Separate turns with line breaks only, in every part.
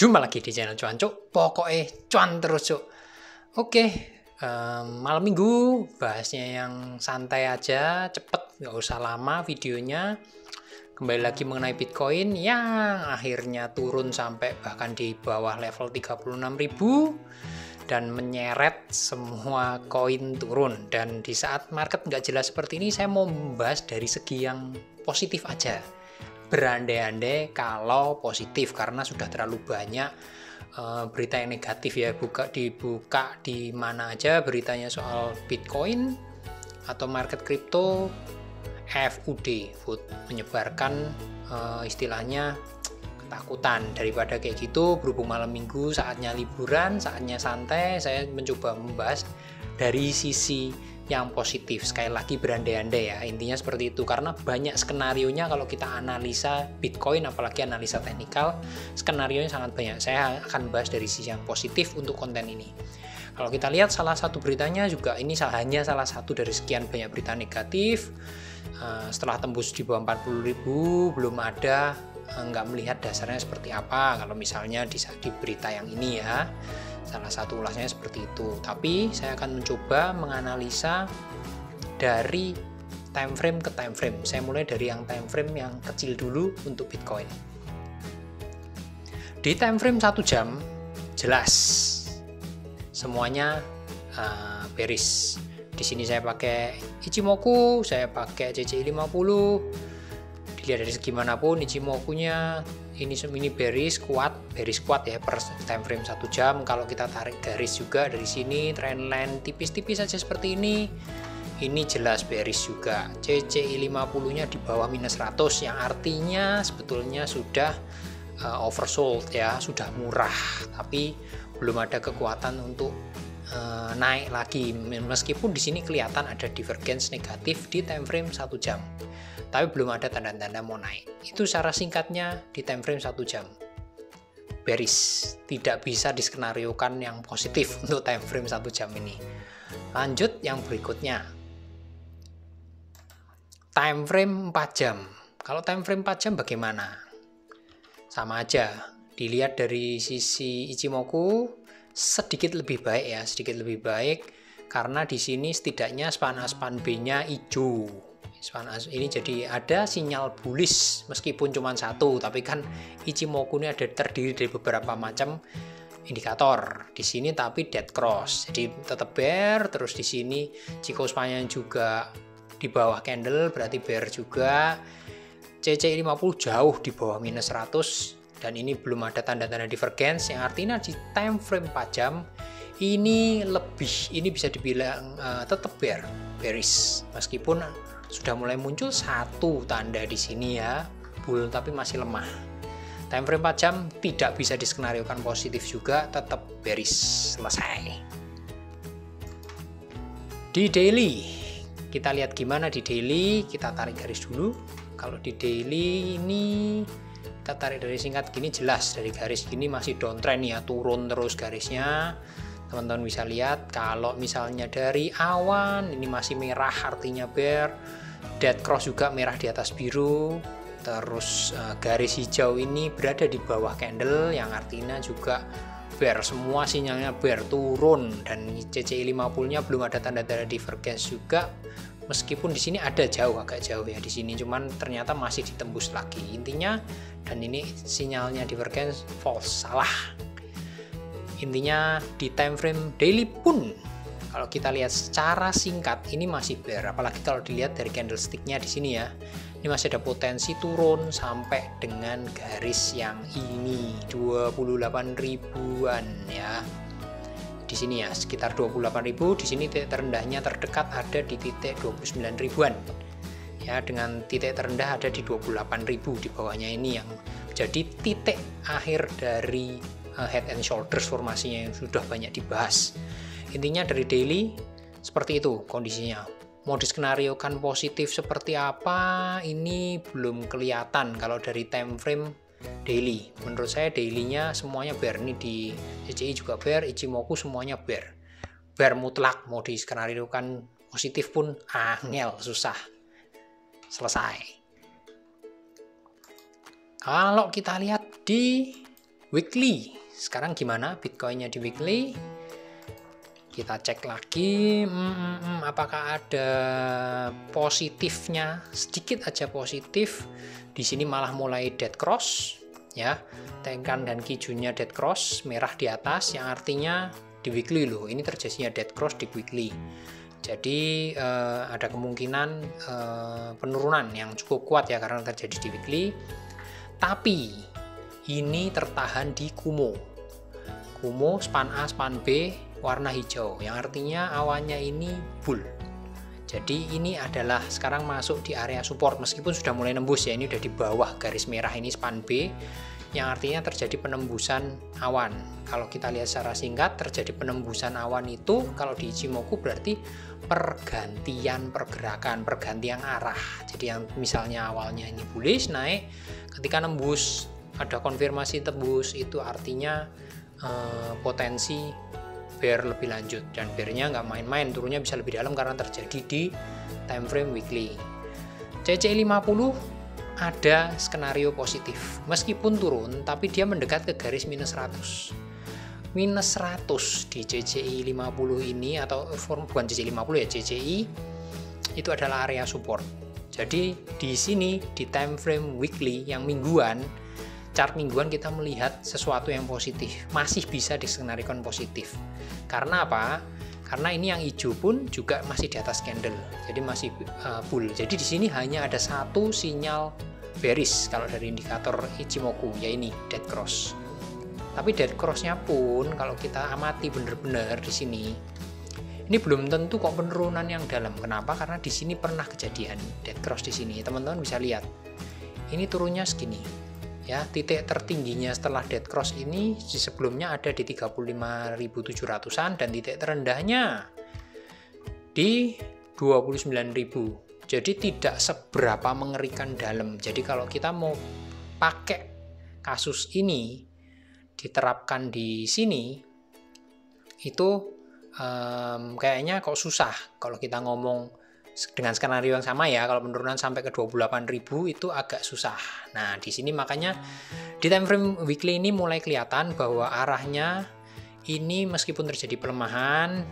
Jumpa lagi di channel Cuan Cuk, pokoknya cuan terus Cuk. Oke, malam minggu bahasnya yang santai aja, cepet, nggak usah lama videonya. Kembali lagi mengenai Bitcoin yang akhirnya turun sampai bahkan di bawah level 36.000 dan menyeret semua koin turun. Dan di saat market nggak jelas seperti ini, saya mau membahas dari segi yang positif aja. Berandai-andai kalau positif, karena sudah terlalu banyak berita yang negatif ya. Dibuka di mana aja beritanya soal Bitcoin atau market crypto, FUD menyebarkan istilahnya ketakutan. Daripada kayak gitu, berhubung malam minggu saatnya liburan, saatnya santai, saya mencoba membahas dari sisi yang positif. Sekali lagi berandai-andai ya, intinya seperti itu, karena banyak skenarionya kalau kita analisa Bitcoin, apalagi analisa teknikal, skenarionya sangat banyak. Saya akan bahas dari sisi yang positif untuk konten ini. Kalau kita lihat salah satu beritanya juga, ini hanya salah satu dari sekian banyak berita negatif. Setelah tembus di bawah 40.000, belum ada, nggak melihat dasarnya seperti apa kalau misalnya di berita yang ini ya. Salah satu ulasnya seperti itu. Tapi saya akan mencoba menganalisa dari time frame ke time frame. Saya mulai dari yang time frame yang kecil dulu untuk Bitcoin. Di time frame 1 jam jelas semuanya bearish. Di sini saya pakai Ichimoku, saya pakai CCI 50. Dilihat dari segi manapun Ichimoku-nya ini bearish kuat ya per time frame 1 jam. Kalau kita tarik garis juga dari sini, trendline tipis-tipis saja seperti ini jelas bearish juga. CCI 50-nya di bawah minus 100, yang artinya sebetulnya sudah oversold ya, sudah murah, tapi belum ada kekuatan untuk naik lagi. Meskipun di sini kelihatan ada divergence negatif di time frame 1 jam. Tapi belum ada tanda-tanda mau naik. Itu secara singkatnya di time frame 1 jam. Bearish, tidak bisa diskenariokan yang positif untuk time frame 1 jam ini. Lanjut yang berikutnya. Time frame 4 jam. Kalau time frame 4 jam bagaimana? Sama aja. Dilihat dari sisi Ichimoku sedikit lebih baik ya, sedikit lebih baik karena di sini setidaknya span A span B-nya hijau. Ini jadi ada sinyal bullish meskipun cuma satu, tapi kan Ichimoku ini ada terdiri dari beberapa macam indikator di sini, tapi dead cross jadi tetap bear. Terus di sini Chikou span-nya juga di bawah candle, berarti bear juga. CCI 50 jauh di bawah minus 100 dan ini belum ada tanda-tanda divergence, yang artinya di time frame 4 jam ini bisa dibilang tetap bearish meskipun sudah mulai muncul satu tanda di sini ya, bull, tapi masih lemah. Time frame 4 jam tidak bisa diskenariokan positif juga, tetap bearish. Selesai. Di daily, kita lihat gimana di daily. Kita tarik garis dulu. Kalau di daily ini kita tarik dari singkat gini, jelas dari garis gini masih downtrend ya, turun terus garisnya. Teman-teman bisa lihat kalau misalnya dari awan ini masih merah, artinya bear. Dead cross juga merah di atas biru. Terus garis hijau ini berada di bawah candle, yang artinya juga bear. Semua sinyalnya bear, turun. Dan CCI 50-nya belum ada tanda-tanda divergence juga. Meskipun di sini ada agak jauh ya di sini, cuman ternyata masih ditembus lagi. Intinya, dan ini sinyalnya divergence false, salah. Intinya di time frame daily pun kalau kita lihat secara singkat ini masih bear, apalagi kalau dilihat dari candlestick-nya di sini ya. Ini masih ada potensi turun sampai dengan garis yang ini 28 ribuan ya. Di sini ya sekitar 28.000, di sini titik terendahnya terdekat ada di titik 29 ribuan. Ya, dengan titik terendah ada di 28.000 di bawahnya ini yang jadi titik akhir dari head and shoulders formasinya yang sudah banyak dibahas. Intinya dari daily seperti itu kondisinya. Mau diskenariokan positif seperti apa ini belum kelihatan kalau dari time frame daily. Menurut saya dailynya semuanya bear. Ini di CCI juga bear, Ichimoku semuanya bear. Bear mutlak, mau diskenariokan positif pun angel, susah. Selesai. Kalau kita lihat di weekly. Sekarang gimana Bitcoinnya di weekly? Kita cek lagi, apakah ada positifnya, sedikit aja positif. Di sini malah mulai dead cross, ya. Tenkan dan kijunnya dead cross, merah di atas, yang artinya di weekly loh. Ini terjadinya dead cross di weekly. Jadi ada kemungkinan penurunan yang cukup kuat ya karena terjadi di weekly. Tapi ini tertahan di Kumo. Kumo span A, span B warna hijau, yang artinya awannya ini bull. Jadi ini adalah sekarang masuk di area support meskipun sudah mulai nembus ya, ini udah di bawah garis merah ini span B, yang artinya terjadi penembusan awan. Kalau kita lihat secara singkat, terjadi penembusan awan itu kalau di Ichimoku berarti pergantian pergerakan, pergantian arah. Jadi yang misalnya awalnya ini bullish naik, ketika nembus ada konfirmasi tembus, itu artinya potensi bear lebih lanjut, dan bearnya nggak main-main, turunnya bisa lebih dalam karena terjadi di time frame weekly. CCI 50 ada skenario positif, meskipun turun tapi dia mendekat ke garis minus 100. Minus 100 di CCI 50 ini, atau bukan CCI 50 ya, CCI itu adalah area support. Jadi di sini di time frame weekly yang mingguan, chart mingguan kita melihat sesuatu yang positif, masih bisa diskenarikan positif. Karena apa? Karena ini yang hijau pun juga masih di atas candle, jadi masih bull. Jadi di sini hanya ada satu sinyal bearish kalau dari indikator Ichimoku, ya ini dead cross. Tapi dead cross-nya pun kalau kita amati benar-benar di sini, ini belum tentu kok penurunan yang dalam. Kenapa? Karena di sini pernah kejadian dead cross di sini. Teman-teman bisa lihat, ini turunnya segini. Ya, titik tertingginya setelah dead cross ini di sebelumnya ada di 35.700-an dan titik terendahnya di 29.000. Jadi tidak seberapa mengerikan dalam. Jadi kalau kita mau pakai kasus ini diterapkan di sini, itu kayaknya kok susah kalau kita ngomong dengan skenario yang sama ya. Kalau penurunan sampai ke 28.000 itu agak susah. Nah, di sini makanya di time frame weekly ini mulai kelihatan bahwa arahnya ini meskipun terjadi pelemahan,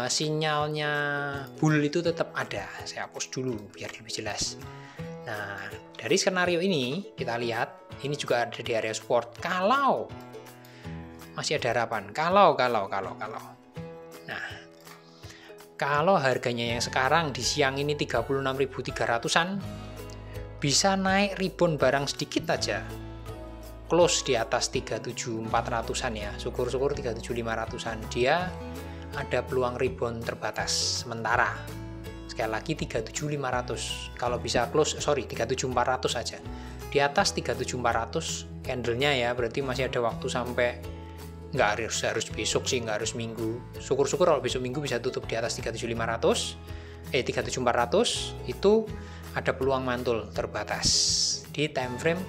sinyalnya bull itu tetap ada. Saya hapus dulu biar lebih jelas. Nah, dari skenario ini kita lihat ini juga ada di area support. Kalau masih ada harapan, kalau. Nah, kalau harganya yang sekarang di siang ini 36.300-an, bisa naik rebound barang sedikit aja, close di atas 37.400-an ya, syukur-syukur 37.500-an, dia ada peluang rebound terbatas sementara. Sekali lagi 37.500, kalau bisa close, 37.400 aja. Di atas 37.400 candlenya ya, berarti masih ada waktu sampai, nggak harus besok sih, nggak harus minggu. Syukur-syukur kalau besok minggu bisa tutup di atas 37.400, itu ada peluang mantul terbatas di time frame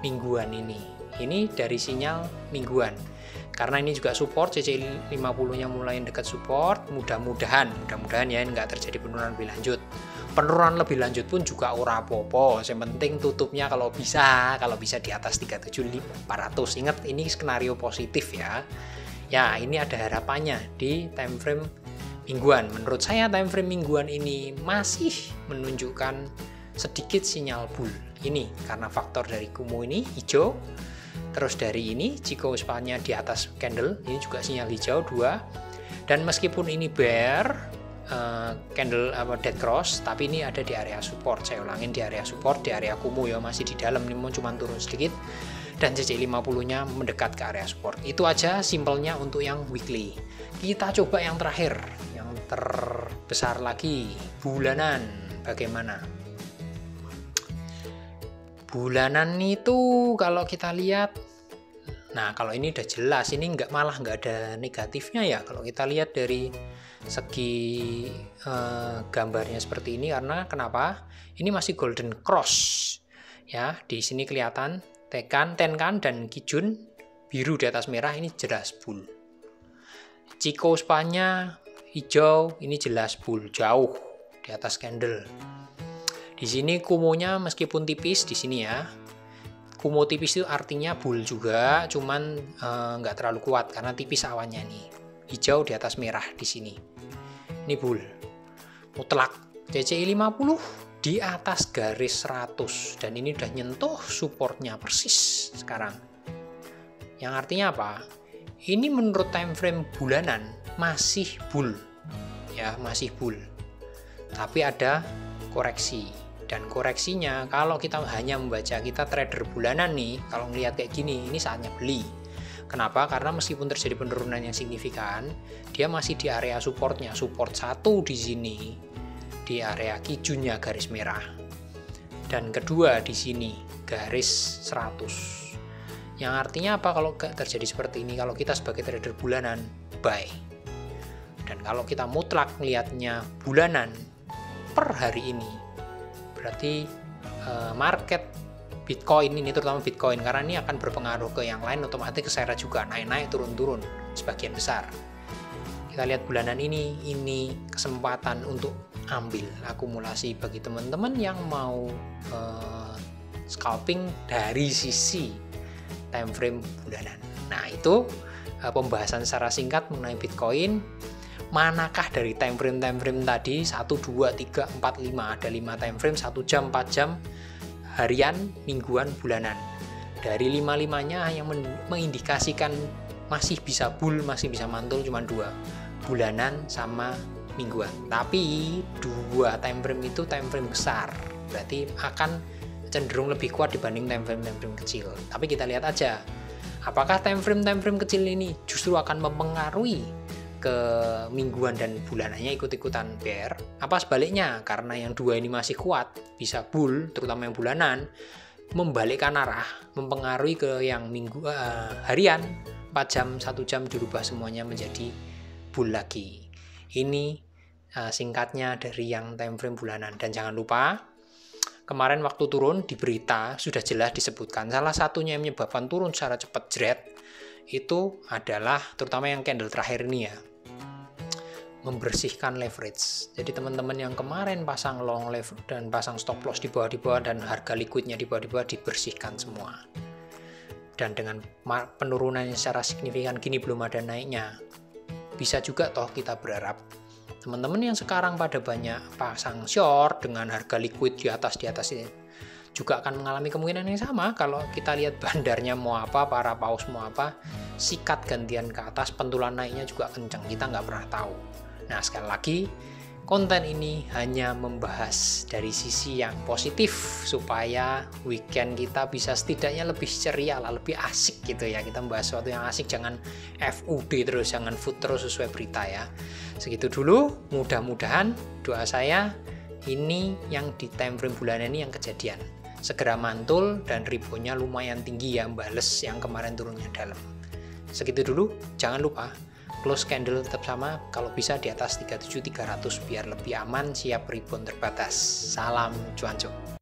mingguan ini. Ini dari sinyal mingguan. Karena ini juga support, CCI 50-nya mulai dekat support, mudah-mudahan ya nggak terjadi penurunan lebih lanjut. Penurunan lebih lanjut pun juga ora apa-apa, yang penting tutupnya kalau bisa di atas 37.400. Ingat ini skenario positif ya. Ya, ini ada harapannya di time frame mingguan. Menurut saya time frame mingguan ini masih menunjukkan sedikit sinyal bull. Ini karena faktor dari Kumo ini hijau. Terus dari ini Chikou span-nya di atas candle, ini juga sinyal hijau 2. Dan meskipun ini bear, candle dead cross, tapi ini ada di area support. Saya ulangin, di area support, di area Kumo ya, masih di dalam, ini cuma turun sedikit. Dan CCI 50-nya mendekat ke area support. Itu aja simpelnya untuk yang weekly. Kita coba yang terakhir, yang terbesar lagi, bulanan. Bagaimana? Bulanan itu kalau kita lihat, nah kalau ini udah jelas, ini malah nggak ada negatifnya ya kalau kita lihat dari segi gambarnya seperti ini. Karena kenapa? Ini masih golden cross ya, di sini kelihatan Tenkan dan Kijun biru di atas merah, ini jelas bull. Chikou span-nya hijau, ini jelas bull, jauh di atas candle. Di sini Kumonya meskipun tipis di sini ya, Kumo tipis itu artinya bull juga, cuman nggak terlalu kuat karena tipis awannya nih. Hijau di atas merah di sini. Ini bull. Mutlak. CCI 50 di atas garis 100 dan ini udah nyentuh supportnya persis sekarang. Yang artinya apa? Ini menurut time frame bulanan masih bull. Ya, masih bull. Tapi ada koreksi. Dan koreksinya kalau kita hanya membaca, kita trader bulanan nih, kalau ngelihat kayak gini, ini saatnya beli. Kenapa? Karena meskipun terjadi penurunan yang signifikan, dia masih di area supportnya. Support 1 di sini, di area kijunnya garis merah. Dan kedua di sini, garis 100. Yang artinya apa kalau terjadi seperti ini? Kalau kita sebagai trader bulanan, buy. Dan kalau kita mutlak melihatnya bulanan per hari ini, berarti market Bitcoin ini, terutama Bitcoin, karena ini akan berpengaruh ke yang lain, otomatis keseret juga, naik-naik turun-turun sebagian besar. Kita lihat bulanan ini kesempatan untuk ambil akumulasi bagi teman-teman yang mau scalping dari sisi time frame bulanan. Nah, itu pembahasan secara singkat mengenai Bitcoin. Manakah dari time frame tadi 1, 2, 3, 4, 5, ada 5 time frame, 1 jam, 4 jam, harian, mingguan, bulanan. Dari 5-5-nya yang mengindikasikan masih bisa bull, masih bisa mantul cuma 2, bulanan sama mingguan. Tapi 2 time frame itu time frame besar, berarti akan cenderung lebih kuat dibanding time frame kecil. Tapi kita lihat aja, apakah time frame kecil ini justru akan mempengaruhi ke mingguan dan bulanannya ikut-ikutan bear, apa sebaliknya karena yang 2 ini masih kuat bisa bull, terutama yang bulanan, membalikkan arah, mempengaruhi ke yang harian 4 jam, 1 jam dirubah semuanya menjadi bull lagi. Ini singkatnya dari yang time frame bulanan. Dan jangan lupa, kemarin waktu turun di berita sudah jelas disebutkan salah satunya yang menyebabkan turun secara cepat jret itu adalah terutama yang candle terakhir ini ya, membersihkan leverage. Jadi teman-teman yang kemarin pasang long leverage dan pasang stop loss di bawah dan harga liquidnya di bawah dibersihkan semua. Dan dengan penurunan yang secara signifikan gini belum ada naiknya, bisa juga toh kita berharap teman-teman yang sekarang pada banyak pasang short dengan harga liquid di atas ini juga akan mengalami kemungkinan yang sama. Kalau kita lihat bandarnya mau apa, para paus mau apa, sikat gantian ke atas, pentulan naiknya juga kencang, kita nggak pernah tahu. Nah, sekali lagi, konten ini hanya membahas dari sisi yang positif supaya weekend kita bisa setidaknya lebih ceria lah, lebih asik gitu ya. Kita membahas sesuatu yang asik, jangan FUD terus, jangan food terus sesuai berita ya. Segitu dulu, mudah-mudahan doa saya ini yang di time frame bulanan ini yang kejadian. Segera mantul dan ribonya lumayan tinggi ya, bales yang kemarin turunnya dalam. Segitu dulu, jangan lupa close candle tetap sama, kalau bisa di atas 37.300 biar lebih aman, siap rebound terbatas. Salam cuanco.